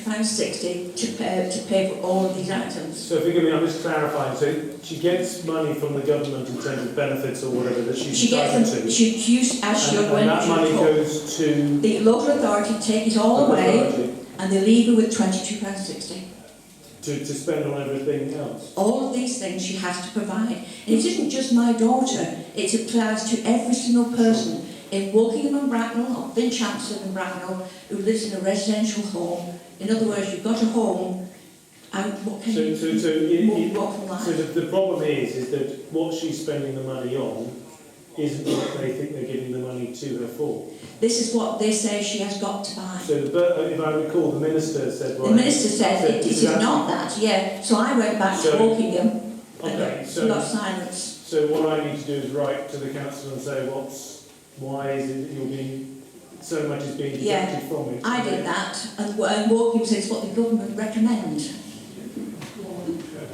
£22.60 to pay for all of these items. So forgive me, I'm just clarifying. So she gets money from the government in terms of benefits or whatever that she's entitled to. She used as she went. And that money goes to the local authority. Take it all away, and they leave her with £22.60. To spend on everything else. All of these things she has to provide. And it isn't just my daughter, it applies to every single person in Wokingham and Bracknell, or Finchampstead and Bracknell, who lives in a residential home. In other words, you've got a home, and what can you do? So the problem is that what she's spending the money on isn't what they think they're giving the money to her for. This is what they say she has got to buy. So if I recall, the minister said... The minister said it is not that, yeah. So I went back to Wokingham and got silence. So what I need to do is write to the council and say, why is it that you're being... so much is being deducted from it? I did that, and Wokingham says what the government recommend.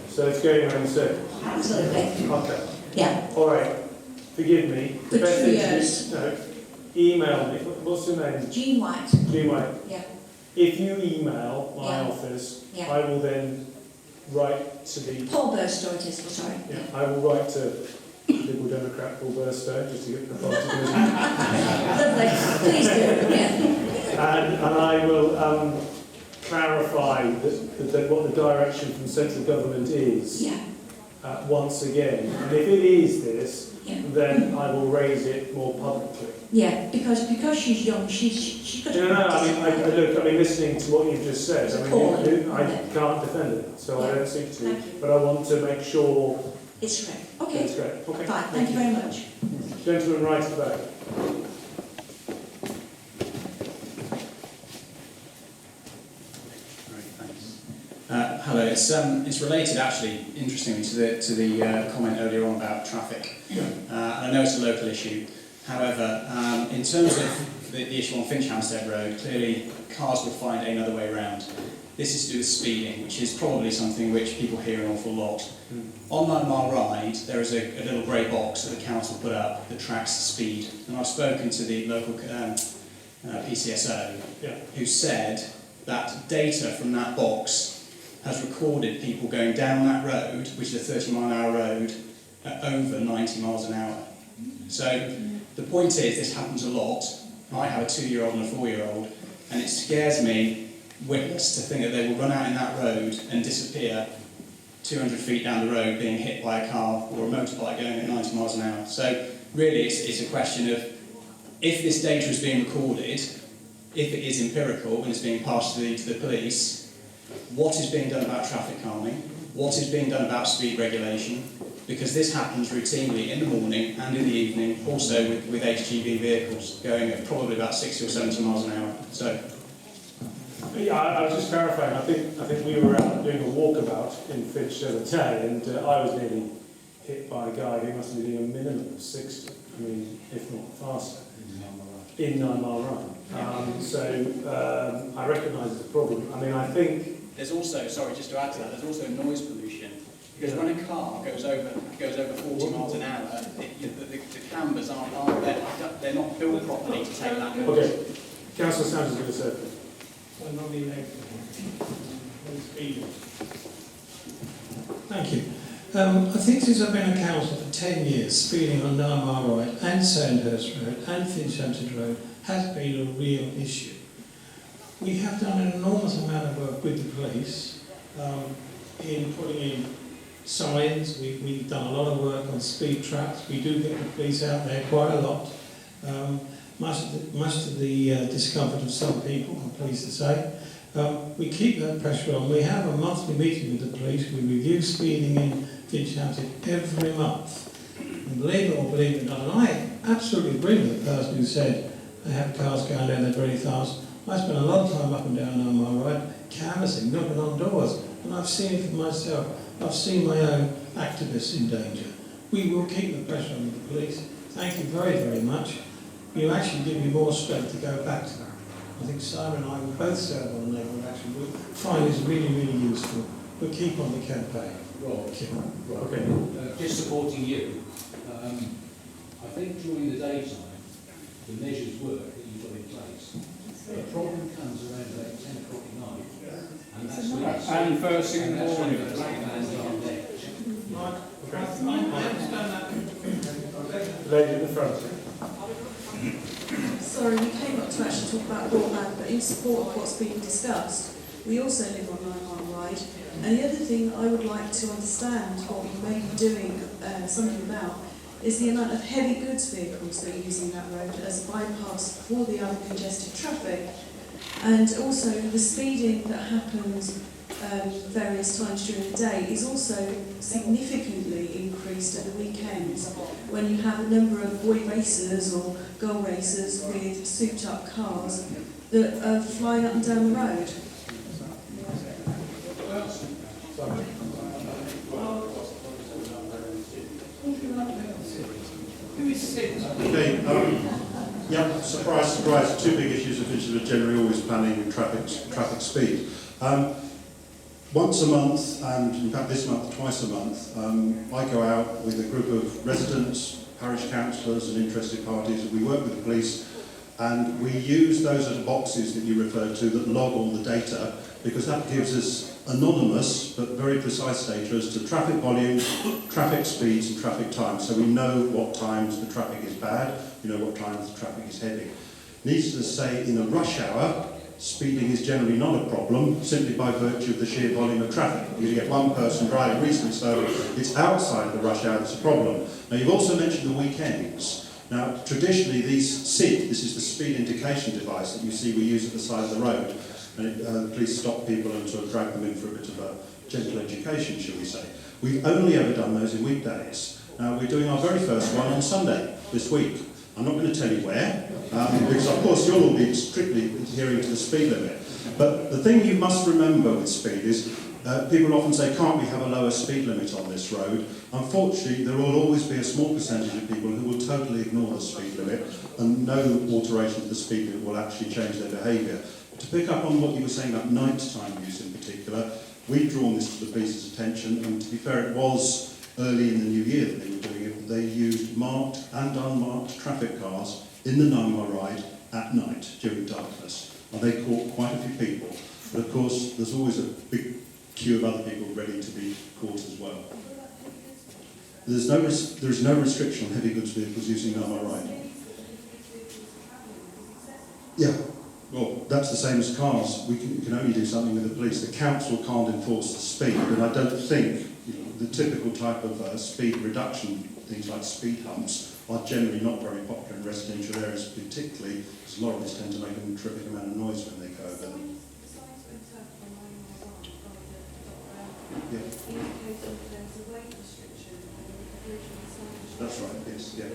So it's going around in circles? Absolutely. Okay. Yeah. All right. Forgive me. For 2 years. No. Email me. What's your name? Jean White. Jean White. Yeah. If you email my office, I will then write to the... Paul Burstow it is, sorry. Yeah, I will write to Liberal Democrat Paul Burstow, just to get the party committee. Lovely. Please do, yeah. And I will clarify that what the direction from central government is once again. And if it is this, then I will raise it more publicly. Yeah, because she's young, she's got to... No, I mean, listening to what you've just said, I can't defend it, so I don't seek to. But I want to make sure... It's correct. Okay. It's correct. Okay. Fine, thank you very much. Gentleman right at the back. Hello. It's related, actually, interestingly, to the comment earlier on about traffic. And I know it's a local issue. However, in terms of the issue on Finchampstead Road, clearly cars will find another way around. This is to do with speeding, which is probably something which people hear an awful lot. On 9 Mile Ride, there is a little grey box that the council put up that tracks speed. And I've spoken to the local PCSO, who said that data from that box has recorded people going down that road, which is a 30-mile-an-hour road, at over 90 miles an hour. So the point is, this happens a lot. I have a 2-year-old and a 4-year-old, and it scares me witless to think that they will run out in that road and disappear 200 feet down the road being hit by a car or a motorbike going at 90 miles an hour. So really it's a question of, if this data is being recorded, if it is empirical and it's being passed to the police, what is being done about traffic calming? What is being done about speed regulation? Because this happens routinely in the morning and in the evening, also with HGV vehicles going at probably about 60 or 70 miles an hour. So. Yeah, I was just clarifying. I think we were out doing a walkabout in Finch the other day, and I was nearly hit by a guy who must be doing a minimum of 60. I mean, if not faster. In 9 Mile Run. I recognise it's a problem. I mean, I think there's also, sorry, just to add to that, there's also noise pollution. Because when a car goes over 40 miles an hour, the cambers they're not built properly to take that noise. Okay, Councillor Sanders is going to say. Thank you. I think since I've been a councillor for 10 years, speeding on 9 Mile Ride and Sandhurst Road and Finchampstead Road has been a real issue. We have done an enormous amount of work with the police in putting in signs. We've done a lot of work on speed traps. We do get the police out there quite a lot. Much of the discomfort of some people, I'm pleased to say. We keep that pressure on. We have a monthly meeting with the police. We review speeding in Finchampstead every month. And believe it or believe it not, and I absolutely agree with the person who said they have cars going down there very fast. I spend a lot of time up and down 9 Mile Ride, canvassing, knocking on doors, and I've seen it for myself. I've seen my own activists in danger. We will keep the pressure on the police. Thank you very, very much. You actually give me more strength to go back to that. I think Simon and I will both serve on the neighbourhood action. We'll find this really, really useful. We'll keep on the campaign. Okay. Just supporting you, I think during the daytime, the measures work that you've got in place. The problem comes around about 10 o'clock at night, And first thing in the morning. I understand that. Lady in the front. Sorry, we came up to actually talk about broadband, but in support of what's being discussed, we also live on 9 Mile Ride. And the other thing I would like to understand what we may be doing something about is the amount of heavy goods vehicles that are using that road as a bypass for the other congested traffic. And also the speeding that happens various times during the day is also significantly increased at the weekends when you have a number of boy racers or girl racers with souped up cars that are flying up and down the road. Okay, yeah, surprise, surprise, two big issues of which are generally always planning traffic speed. Once a month, and in fact this month twice a month, I go out with a group of residents, parish councillors and interested parties, and we work with the police, and we use those as boxes that you referred to that log all the data, because that gives us anonymous but very precise data as to traffic volumes, traffic speeds and traffic times, so we know what times the traffic is bad, we know what times the traffic is heavy. Needless to say, in a rush hour, speeding is generally not a problem, simply by virtue of the sheer volume of traffic. If you get one person driving reasonably slowly, it's outside the rush hour that's a problem. Now, you've also mentioned the weekends. Now, traditionally, these SID, this is the speed indication device that you see we use at the side of the road, and the police stop people and sort of drag them in for a bit of a gentle education, shall we say. We've only ever done those in weekdays. Now, we're doing our very first one on Sunday this week. I'm not going to tell you where, because of course you'll all be strictly adhering to the speed limit. But the thing you must remember with speed is, people often say, can't we have a lower speed limit on this road? Unfortunately, there will always be a small percentage of people who will totally ignore the speed limit, and no alteration to the speed limit will actually change their behaviour. To pick up on what you were saying about night-time use in particular, we've drawn this to the police's attention, and to be fair, it was early in the new year that they were doing it. They used marked and unmarked traffic cars in the 9 Mile Ride at night during darkness, and they caught quite a few people. But of course, there's always a big queue of other people ready to be caught as well. There is no restriction on heavy goods vehicles using 9 Mile Ride. Yeah. Well, that's the same as cars. We can only do something with the police. The council can't enforce the speed, and I don't think the typical type of speed reduction, things like speed humps, are generally not very popular in residential areas, particularly because lorries tend to make a terrific amount of noise when they go over them. Yeah. That's right, yes, yeah.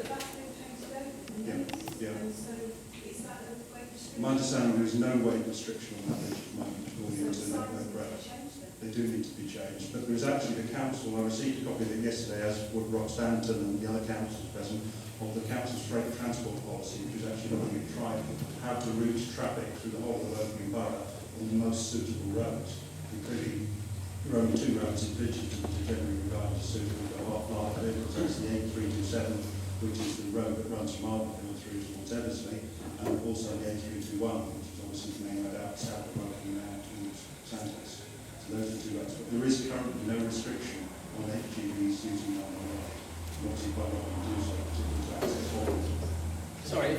Yeah. My understanding there is no weight restriction on that at the moment, according to the They do need to be changed, but there is actually the council, I received a copy of it yesterday, as would Roxanton and the other councils present, of the council's freight transport policy, which is actually looking at trying how to route traffic through the whole of Oakham Borough on the most suitable roads. Including, there are only two roads in Finchampstead which are generally regarded as suitable for half-mile vehicles. That's the A327, which is the road that runs from Arbuckle through towards Eversley, and also the A321, which is obviously the main road out south of Oakham and out towards Santos. So those are two roads. But there is currently no restriction on HGVs using that road. Obviously quite a lot to do so, particularly to access forward. Sorry,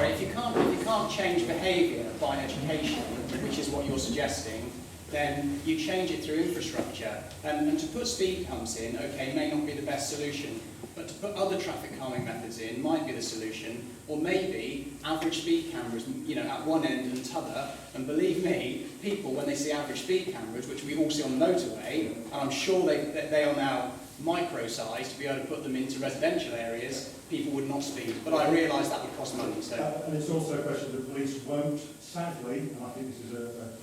if you can't change behaviour by education, which is what you're suggesting, then you change it through infrastructure. And to put speed humps in, okay, may not be the best solution, but to put other traffic calming methods in might be the solution, or maybe average speed cameras, at one end and t'other. And believe me, people, when they see average speed cameras, which we all see on the motorway, and I'm sure they are now micro-sized to be able to put them into residential areas, people would not speed. But I realise that would cost money. So. And it's also a question the police won't, sadly, and I think this is a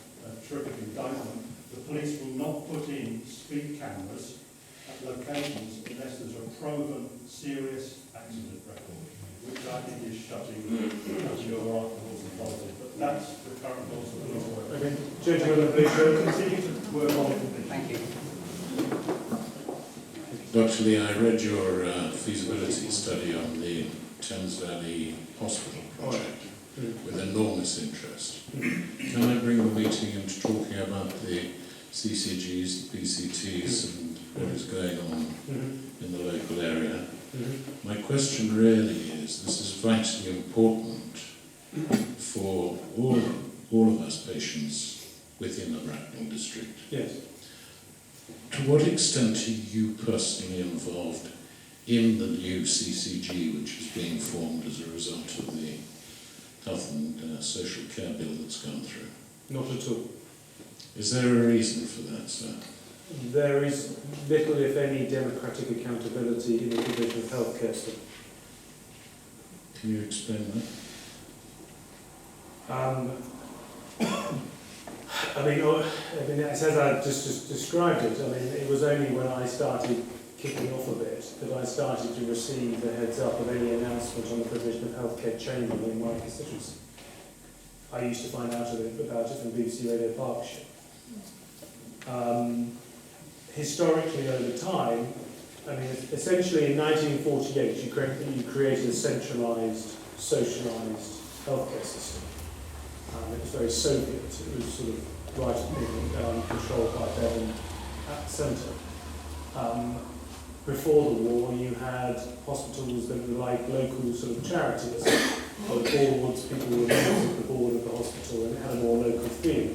terrific indictment, the police will not put in speed cameras at locations unless there's a proven serious accident record, which I think is shutting your articles and policies. But that's the current laws of the police. Okay, gentlemen, please Continue to work on it. Thank you. Dr. Lee, I read your feasibility study on the Thames Valley Hospital project. with enormous interest. Can I bring the meeting into talking about the CCGs, the PCTs, and what is going on in the local area? My question really is, this is vitally important for all of us patients within the Bracknell district. Yes. To what extent are you personally involved in the new CCG which is being formed as a result of the health and social care bill that's gone through? Not at all. Is there a reason for that, sir? There is little, if any, democratic accountability in the provision of healthcare. So, Can you explain that? As I just described it, it was only when I started kicking off a bit that I started to receive the heads up of any announcement on the provision of healthcare changing in my constituency. I used to find out about it from BBC Radio Berkshire. Historically, over time, essentially in 1948, you created a centralised, socialised healthcare system. It was very Soviet. It was sort of right controlled by Bevan at the centre. Before the war, you had hospitals that were like local sort of charities. On the boards, people were members of the board of the hospital, and it had a more local feel.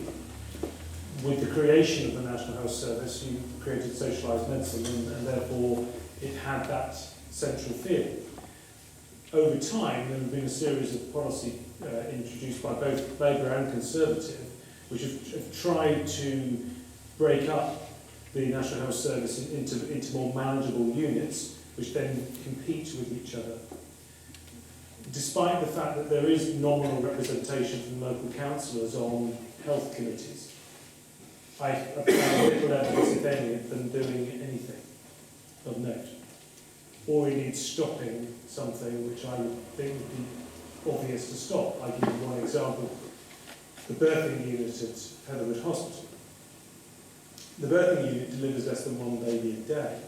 With the creation of the National Health Service, you created socialised medicine, and therefore it had that central feel. Over time, there have been a series of policy introduced by both Labour and Conservative, which have tried to break up the National Health Service into more manageable units, which then compete with each other. Despite the fact that there is nominal representation from local councillors on health committees, I have found little evidence, if any, of them doing anything of note, or indeed stopping something which I would think would be obvious to stop. I'll give you one example. The birthing unit at Heatherwood Hospital. The birthing unit delivers less than one baby a day.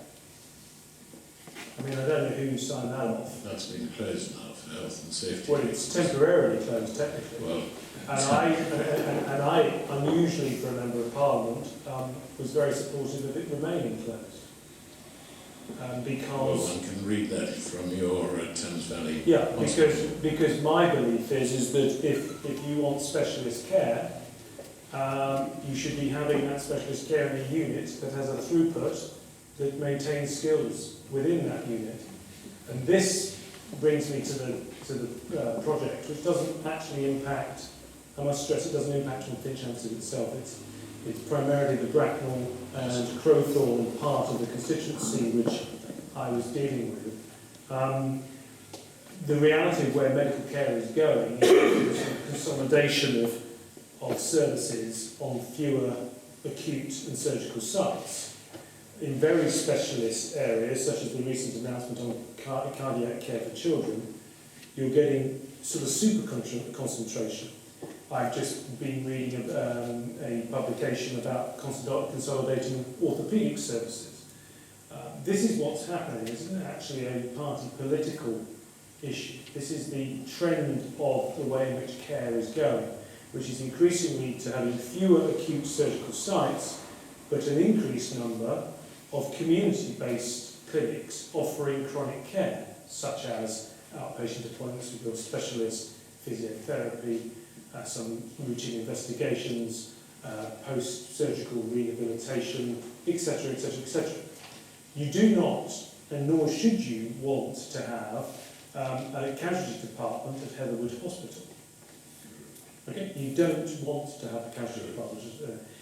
I don't know who signed that off. That's been closed now for health and safety. Well, it's temporarily closed, technically. Well, And I, unusually for a Member of Parliament, was very supportive of it remaining closed. Because one can read that from your Thames Valley. Yeah, because my belief is that if you want specialist care, you should be having that specialist care in a unit that has a throughput that maintains skills within that unit. And this brings me to the project, which doesn't actually impact. I must stress it doesn't impact on Finchampstead itself. It's primarily the Bracknell and Crowthorne part of the constituency which I was dealing with. The reality of where medical care is going is a consolidation of services on fewer acute and surgical sites. In very specialist areas, such as the recent announcement on cardiac care for children, you're getting sort of super concentration. I've just been reading a publication about consolidating orthopaedic services. This is what's happening. This isn't actually a party political issue. This is the trend of the way in which care is going, which is increasingly to having fewer acute surgical sites, but an increased number of community-based clinics offering chronic care, such as outpatient appointments with your specialist, physiotherapy, some routine investigations, post-surgical rehabilitation, etc., etc., etc. You do not, and nor should you, want to have a casualty department at Heatherwood Hospital. Okay? You don't want to have a casualty department.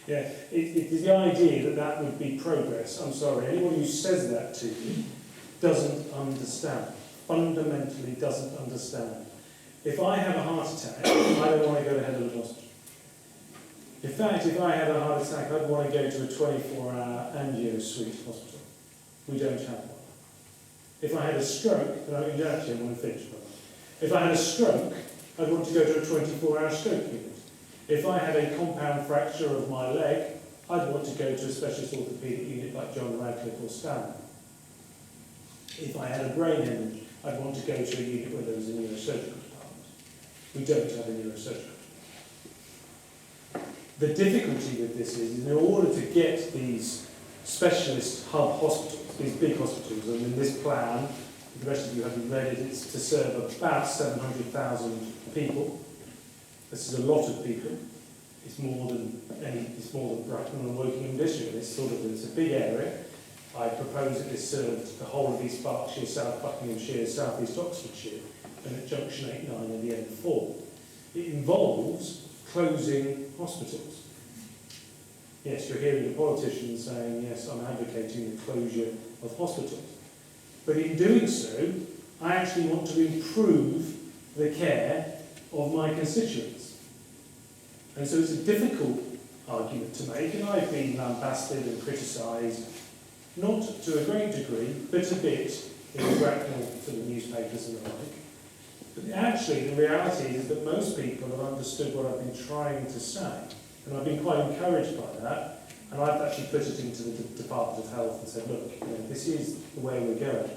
It is the idea that would be progress. I'm sorry, anyone who says that to you doesn't understand, fundamentally doesn't understand. If I have a heart attack, I don't want to go to Heatherwood Hospital. In fact, if I had a heart attack, I'd want to go to a 24-hour angio suite hospital. We don't have one. If I had a stroke, and I want to finish. If I had a stroke, I'd want to go to a 24-hour stroke unit. If I had a compound fracture of my leg, I'd want to go to a specialist orthopaedic unit like John Radcliffe or Stanley. If I had a brain hemorrhage, I'd want to go to a unit where there was a neurosurgical department. We don't have a neurosurgeon. The difficulty with this is in order to get these specialist hub hospitals, these big hospitals, and in this plan, the rest of you haven't read it, it's to serve about 700,000 people. This is a lot of people. It's more than Bracknell and Wokingham district. It's a big area. I propose that this served the whole of East Berkshire, South Buckinghamshire, South East Oxfordshire, and at Junction 8, 9 and the M4. It involves closing hospitals. Yes, you're hearing the politicians saying, yes, I'm advocating the closure of hospitals. But in doing so, I actually want to improve the care of my constituents. And so it's a difficult argument to make, and I've been lambasted and criticised, not to a great degree, but a bit, in the Bracknell sort of newspapers and the like. But actually, the reality is that most people have understood what I've been trying to say, and I've been quite encouraged by that, and I've actually put it into the Department of Health and said, look, this is the way we're going.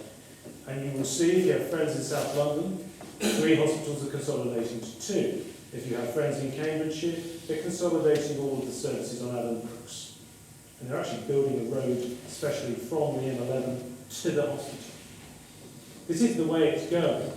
And you will see, if you have friends in South London, 3 hospitals are consolidating to 2. If you have friends in Cambridgeshire, they're consolidating all of the services on Adam Brooks. And they're actually building a road, especially from the M11 to the hospital. This is the way it's going.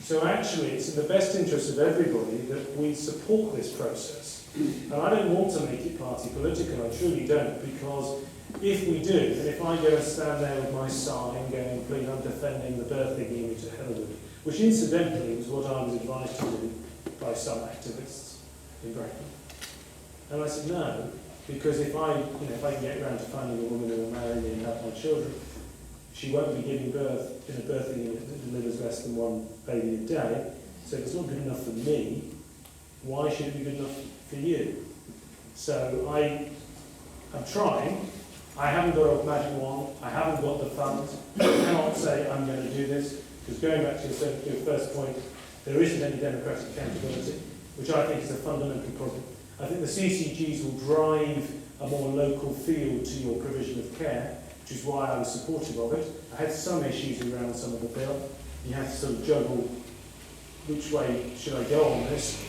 So actually, it's in the best interest of everybody that we support this process. And I don't want to make it party political, I truly don't, because if we do, and if I go and stand there with my sign going, please, I'm defending the birthing unit at Hillwood, which incidentally was what I was advised to do by some activists in Bracknell. And I said no, because if I can get around to finding a woman who will marry me and have my children, she won't be giving birth in a birthing unit that delivers less than 1 baby a day. So if it's not good enough for me, why should it be good enough for you? So I'm trying. I haven't got a magic wand. I haven't got the funds. I cannot say I'm going to do this, because going back to your first point, there isn't any democratic accountability, which I think is a fundamental problem. I think the CCGs will drive a more local feel to your provision of care, which is why I was supportive of it. I had some issues around some of the bill. You have to sort of juggle which way should I go on this.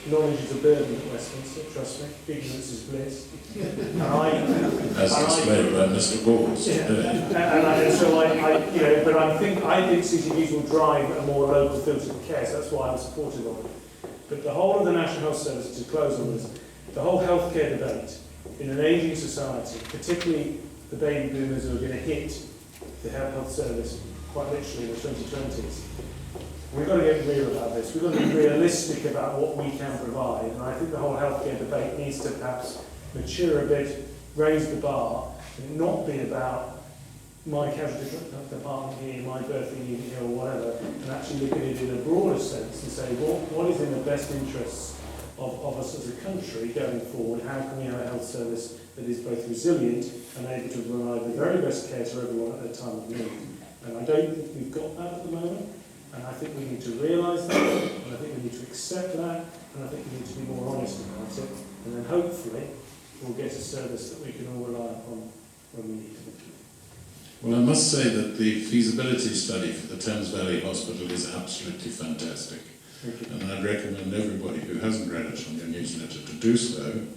Knowledge is a burden at Westminster, trust me. Ignorance is bliss. As explained by Mr. Bowles. Yeah. But I think CCGs will drive a more local feel to the care, so that's why I'm supportive of it. But the whole of the National Health Service, to close on this, the whole healthcare debate in an ageing society, particularly the baby boomers who are going to hit the health service quite literally in the 2020s, we've got to get real about this. We've got to be realistic about what we can provide. And I think the whole healthcare debate needs to perhaps mature a bit, raise the bar, and not be about my casualty department here, my birthing unit here, or whatever, and actually look at it in a broader sense and say, what is in the best interests of us as a country going forward? How can we have a health service that is both resilient and able to provide the very best care to everyone at their time of need? And I don't think we've got that at the moment. And I think we need to realise that, and I think we need to accept that, and I think we need to be more honest about it, and then hopefully we'll get a service that we can all rely upon when we need it. Well, I must say that the feasibility study for the Thames Valley Hospital is absolutely fantastic. And I'd recommend everybody who hasn't read it on your newsletter to do so.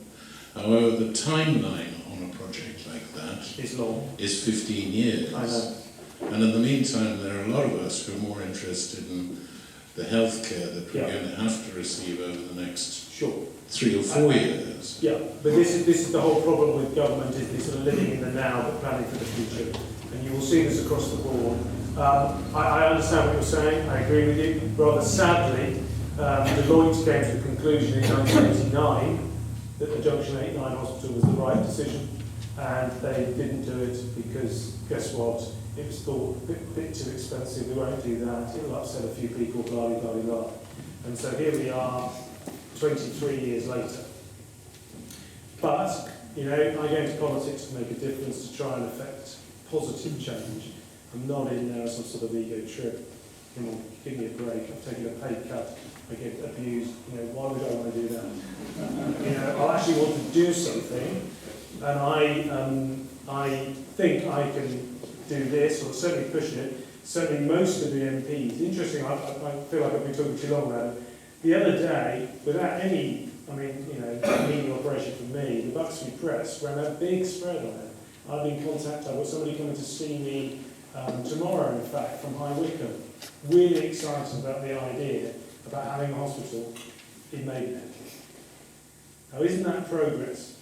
However, the timeline on a project like that It's long. Is 15 years. I know. And in the meantime, there are a lot of us who are more interested in the healthcare that we're going to have to receive over the next 3 or 4 years. Yeah, but this is the whole problem with government, is this sort of living in the now but planning for the future. And you will see this across the board. I understand what you're saying, I agree with you. Rather sadly, Deloitte came to the conclusion in 1989 that the Junction 8-9 hospital was the right decision, and they didn't do it because, guess what, it was thought a bit too expensive, we won't do that, it'll upset a few people, blah, blah, blah, blah. And so here we are, 23 years later. But, I go into politics to make a difference, to try and affect positive change. I'm not in there as some sort of ego trip. Come on, give me a break, I've taken a pay cut, I get abused, why would I want to do that? I actually want to do something, and I think I can do this, or certainly push it. Certainly most of the MPs, interesting, I feel like I've been talking too long about it, The other day, without any, media operation from me, the Buxley Press ran a big spread on it. I've been contacted, I've got somebody coming to see me tomorrow, in fact, from High Wycombe, really excited about the idea about having a hospital in Maidenhead. Now, isn't that progress?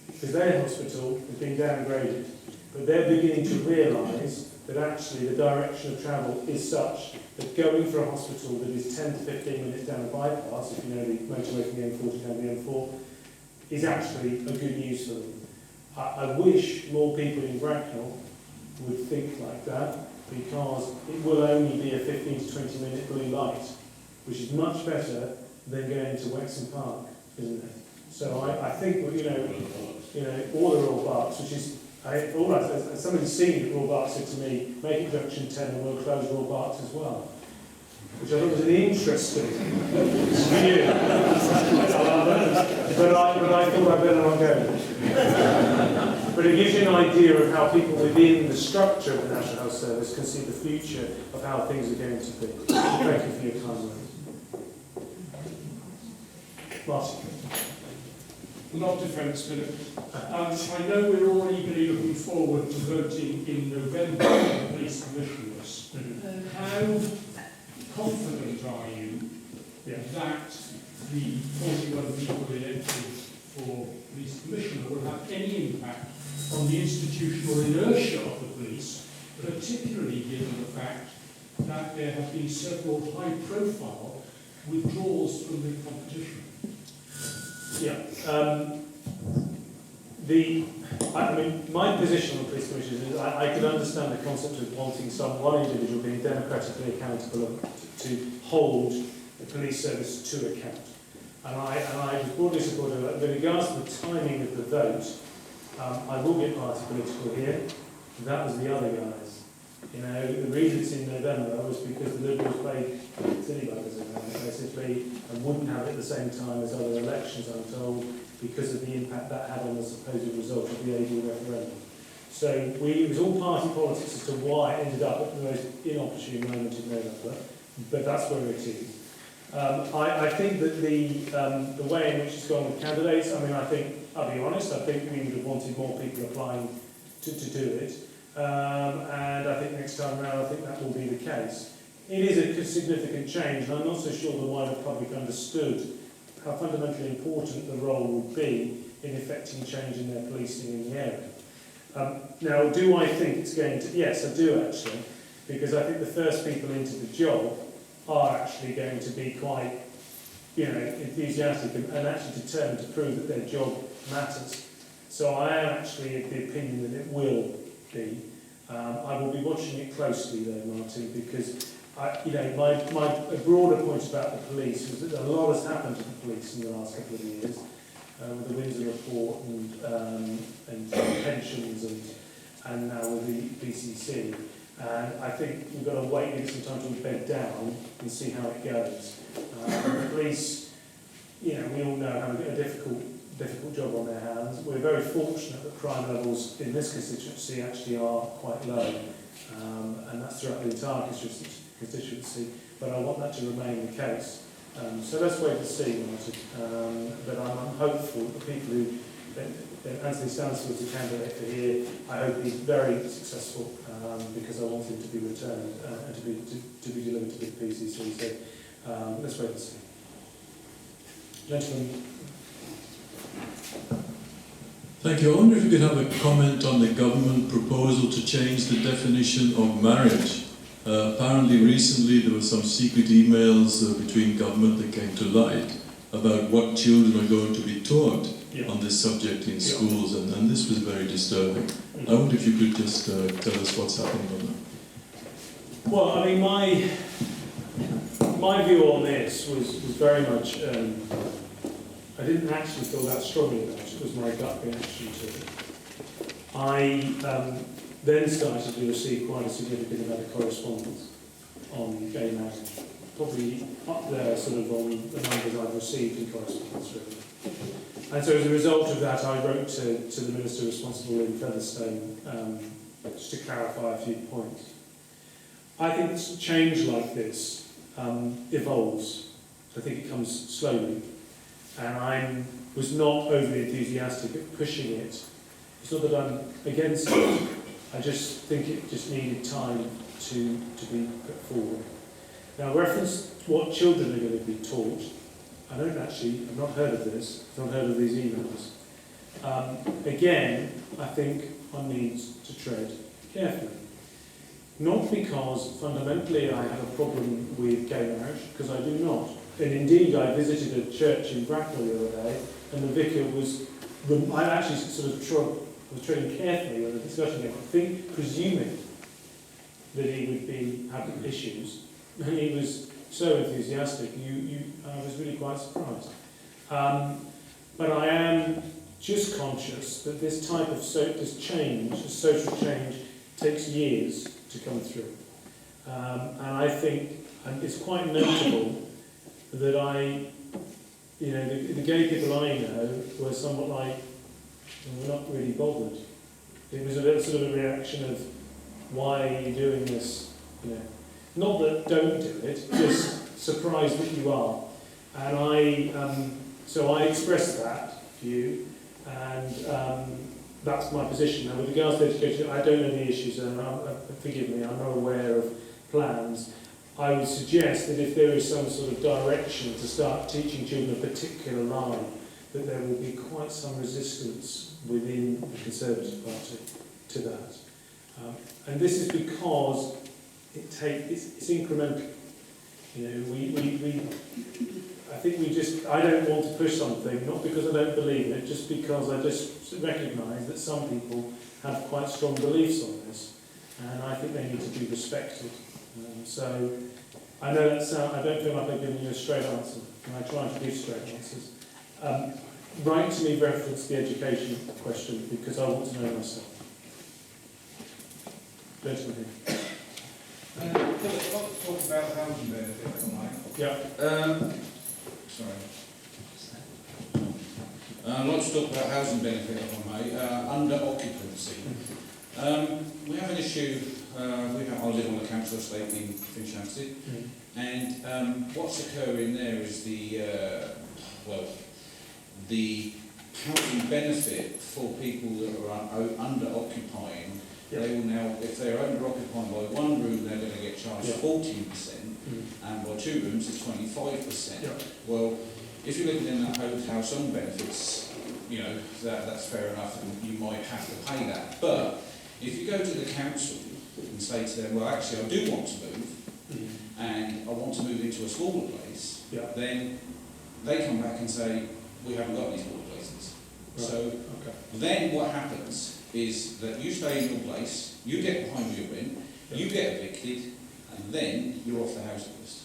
Because their hospital has been downgraded, but they're beginning to realise that actually the direction of travel is such that going for a hospital that is 10 to 15 minutes down the bypass, if you know the motorway from the M40 down the M4, is actually a good news for them. I wish more people in Bracknell would think like that, because it will only be a 15 to 20 minute blue light, which is much better than going to Wexham Park, isn't it? So I think, all the Royal Barks, which is, somebody's seen it, Royal Barks said to me, make it junction 10 and we'll close Royal Barks as well. Which I thought was an interesting view. but I thought I'd better not go. But it gives you an idea of how people within the structure of the National Health Service can see the future of how things are going to be. Thank you for your kind words. Martin. Not defence, Philip. I know we're already going to be looking forward to voting in November for the police commissioners. How confident are you that the 41 people elected for police commissioner will have any impact on the institutional inertia of the police, particularly given the fact that there have been several high-profile withdrawals from the competition? My position on the police commissioners is I can understand the concept of wanting one individual being democratically accountable to hold the police service to account. And I was broadly supportive of that. With regards to the timing of the vote, I will get party political here. That was the other guys. The reason it's in November was because the Liberals played silly buggers around it, basically, and wouldn't have it at the same time as other elections, I'm told, because of the impact that had on the supposed result of the AD referendum. So it was all party politics as to why it ended up at the most inopportune moment in November, but that's where it is. I think that the way in which it's gone with candidates, I'll be honest, I think we would have wanted more people applying to do it. And I think next time around, I think that will be the case. It is a significant change, and I'm not so sure the wider public understood how fundamentally important the role would be in effecting change in their policing in the area. Now, do I think it's going to... Yes, I do actually, because I think the first people into the job are actually going to be quite, enthusiastic and actually determined to prove that their job matters. So I am actually of the opinion that it will be. I will be watching it closely though, Martin, because my broader point about the police is that a lot has happened to the police in the last couple of years, with the Windsor report and pensions and now with the BCC. And I think we've got to wait and some time to bed down and see how it goes. The police, we all know have a difficult job on their hands. We're very fortunate that crime levels in this constituency actually are quite low, and that's throughout the entire constituency, but I want that to remain the case. So let's wait and see, Martin. But I'm hopeful that the people who Anthony Stansfield is a candidate for here, I hope he's very successful, because I want him to be returned and to be delivered to the PCC. So let's wait and see. Gentlemen. Thank you. I wonder if you could have a comment on the government proposal to change the definition of marriage. Apparently recently there were some secret emails between government that came to light about what children are going to be taught on this subject in schools, and this was very disturbing. I wonder if you could just tell us what's happening on that. Well, my view on this was very much, I didn't actually feel that strongly about it. It was my gut reaction to it. I then started to receive quite a significant amount of correspondence on gay marriage, probably up there sort of on the numbers I've received in correspondence really. And so as a result of that, I wrote to the Minister responsible in Featherstone just to clarify a few points. I think change like this evolves. I think it comes slowly, and I was not overly enthusiastic at pushing it. It's not that I'm against it, I just think it just needed time to be put forward. Now, reference what children are going to be taught, I've not heard of this, I've not heard of these emails. Again, I think one needs to tread carefully. Not because fundamentally I have a problem with gay marriage, because I do not. And indeed, I visited a church in Bracknell the other day, and the vicar was, I actually sort of was treading carefully when the discussion came, I think, presuming that he would be having issues, and he was so enthusiastic, I was really quite surprised. But I am just conscious that this type of this change, this social change, takes years to come through. And I think it's quite notable that the gay people I know were somewhat like, we're not really bothered. It was a bit sort of a reaction of, why are you doing this? Not that don't do it, just surprised that you are. And so I expressed that view, and that's my position. Now, with regards to education, I don't know the issues, and forgive me, I'm not aware of plans. I would suggest that if there is some sort of direction to start teaching children a particular line, that there will be quite some resistance within the Conservative Party to that. And this is because it's incremental. I don't want to push something, not because I don't believe in it, just because I just recognise that some people have quite strong beliefs on this, and I think they need to be respected. So I know I don't feel like I've given you a straight answer, and I try to give straight answers. Write to me reference the education question, because I want to know myself. Gentleman here. Philip, I'd like to talk about housing benefit, if I might. Yeah. Sorry. I'd like to talk about housing benefit, if I may, under occupancy. We have an issue, I live on the council estate in Finchampstead, and what's occurring there is the housing benefit for people that are under-occupying. They will now, if they're under-occupying by one room, they're going to get charged 14%, and by two rooms, it's 25%. Well, if you're living in that hotel, some benefits, that's fair enough, and you might have to pay that. But if you go to the council and say to them, well, actually, I do want to move, and I want to move into a smaller place, then they come back and say, we haven't got any smaller places. Right. So then what happens is that you stay in your place, you get behind your rent, you get evicted, and then you're off the housing list.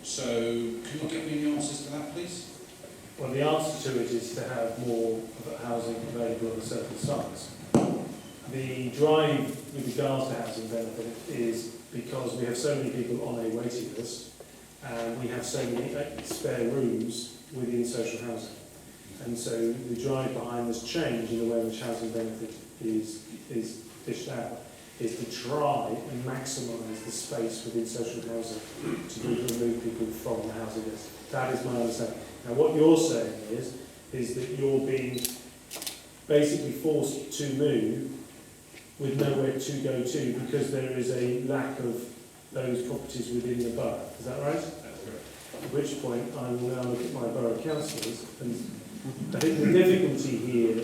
So can you give me the answers to that, please? Well, the answer to it is to have more housing available of a certain size. The drive with regards to housing benefit is because we have so many people on a waiting list, and we have so many spare rooms within social housing. And so the drive behind this change in the way in which housing benefit is dished out is to try and maximise the space within social housing to remove people from the housing list. That is my understanding. Now, what you're saying is that you're being basically forced to move with nowhere to go to because there is a lack of those properties within the borough. Is that right? That's correct. At which point I will now look at my borough councillors, and I think the difficulty here,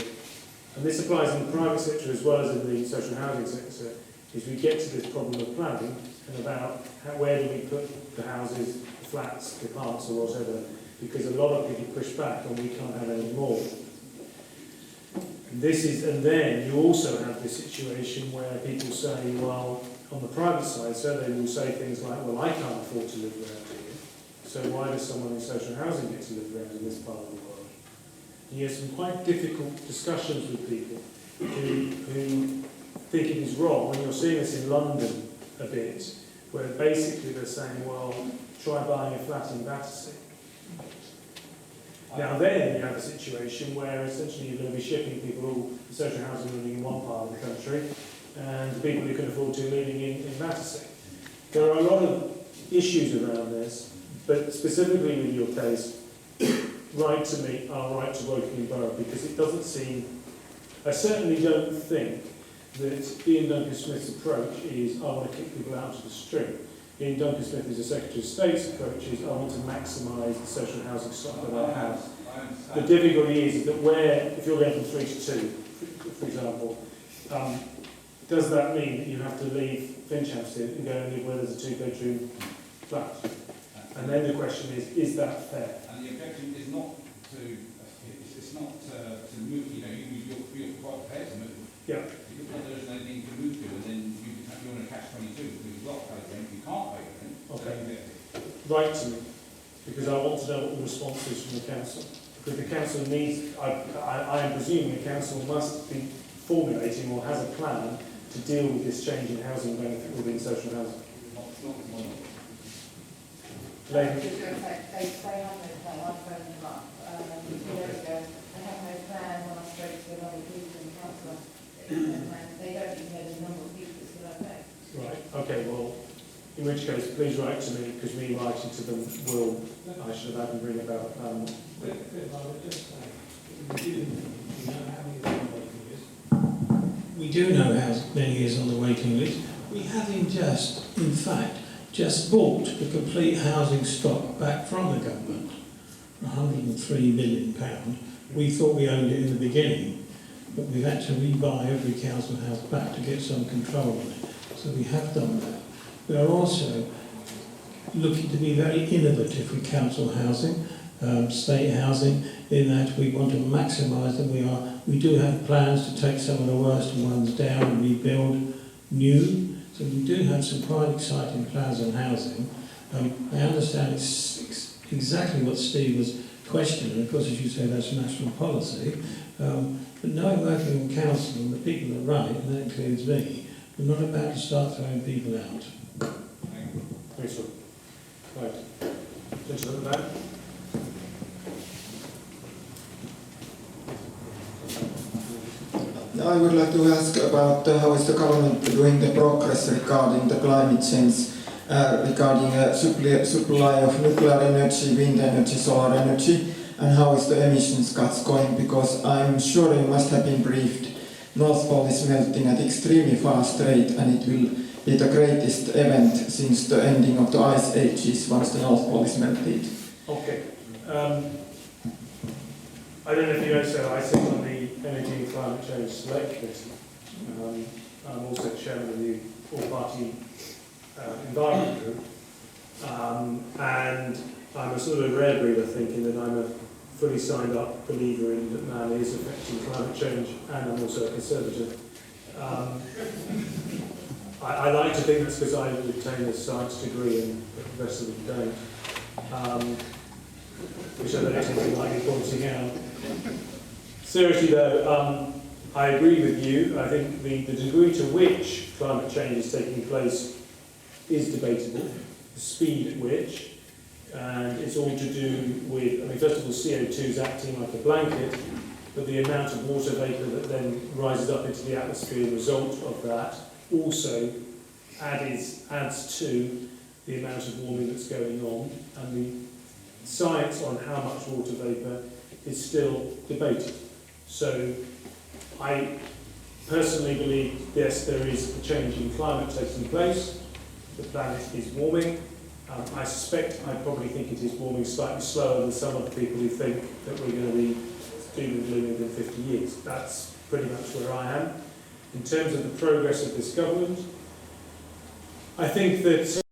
and this applies in the private sector as well as in the social housing sector, is we get to this problem of planning and about where do we put the houses, the flats, the parks or whatever, because a lot of people push back and we can't have any more. And then you also have this situation where people say, well, on the private side, so they will say things like, well, I can't afford to live around here, so why does someone in social housing get to live around in this part of the world? And you have some quite difficult discussions with people who think it is wrong, when you're seeing this in London a bit, where basically they're saying, well, try buying a flat in Battersea. Now then you have a situation where essentially you're going to be shipping people, all the social housing living in one part of the country, and the people who can afford to living in Battersea. There are a lot of issues around this, But specifically with your case, right to meet our right to Woking Borough, because it doesn't seem, I certainly don't think that Ian Duncan Smith's approach is, I want to kick people out of the street. Ian Duncan Smith is the Secretary of State's approach is, I want to maximise the social housing stock that I have. The difficulty is that where, if you're going from 3 to 2, for example, does that mean that you have to leave Finchampstead and go and live where there's a 2-bedroom flat? And then the question is that fair? And the objection is not to, it's not to move, you know, you're quite prepared to move. Yeah. Because there isn't anything to move to, and then you're in a catch-22, because you've got to pay rent, you can't pay rent. Okay. Right to me, because I want to know what the response is from the council. Because the council needs, I am presuming the council must be formulating or has a plan to deal with this change in housing benefit within social housing. Lady. They have no plan. I phoned them up 2 years ago. They have no plan. When I spoke to another people in council, they don't even know the number of people that's going to affect. Right, okay, well, in which case, please write to me, because me writing to them will, I should have had them bring about. We do know how many is on the waiting list. We have in fact, just bought the complete housing stock back from the government for £103 million. We thought we owned it in the beginning, but we've had to rebuy every council house back to get some control on it. So we have done that. We are also looking to be very innovative with council housing, state housing, in that we want to maximise them. We do have plans to take some of the worst ones down and rebuild new. So we do have some quite exciting plans on housing. I understand it's exactly what Steve was questioning. Of course, as you say, that's national policy. But knowing working in council and the people are right, and that includes me, we're not about to start throwing people out. Thanks, sir. Right. Gentleman at the back. I would like to ask about how is the government doing the progress regarding the climate change, regarding supply of nuclear energy, wind energy, solar energy, and how is the emissions cuts going, because I'm sure you must have been briefed. North Pole is melting at extremely fast rate, and it will be the greatest event since the ending of the ice ages once the North Pole is melted. Okay. I don't know if you know, so I sit on the Energy and Climate Change Select Committee. I'm also chairman of the all-party environment group. And I'm a sort of rare breed of thinking that I'm a fully signed up believer in that man is affecting climate change, and I'm also a conservative. I like to think that's because I obtained a science degree and the rest of them don't. Which I don't think like you pointing out. Seriously though, I agree with you. I think the degree to which climate change is taking place is debatable, the speed at which, and it's all to do with, I mean, first of all, CO2 is acting like a blanket, but the amount of water vapour that then rises up into the atmosphere as a result of that also adds to the amount of warming that's going on, and the science on how much water vapour is still debated. So I personally believe, yes, there is a change in climate taking place. The planet is warming. I suspect, I probably think it is warming slightly slower than some of the people who think that we're going to be doom and gloom within 50 years. That's pretty much where I am. In terms of the progress of this government, I think that